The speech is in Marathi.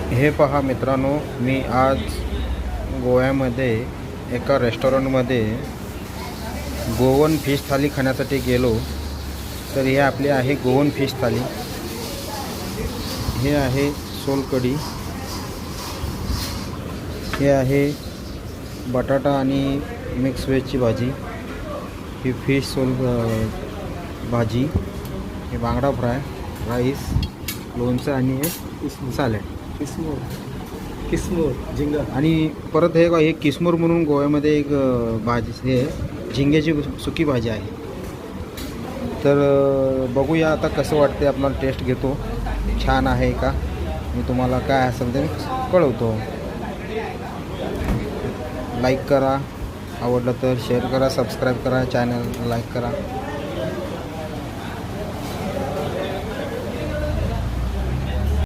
हे पहा मित्रांनो, मी आज गोव्यामध्ये एका रेस्टॉरंटमध्ये गोवन फिश थाली खाण्यासाठी गेलो. तर हे आपले आहे गोवन फिश थाली. हे आहे सोलकढी, हे आहे बटाटा आणि मिक्स व्हेजची भाजी, ही फिश भाजी, हे बांगडा फ्राय, राईस, लोणचं आणि हे सॅलड. किसमोर झिंगा आणि परत हे किसमूर म्हणून गोव्यामध्ये एक भाजी, हे झिंग्याची सुकी भाजी आहे. तर बघूया आता कसं वाटते, आपल्याला टेस्ट घेतो, छान आहे का, मी तुम्हाला काय असेल ते कळवतो. लाईक करा, आवडलं तर शेअर करा, सबस्क्राईब करा, चॅनल लाईक करा.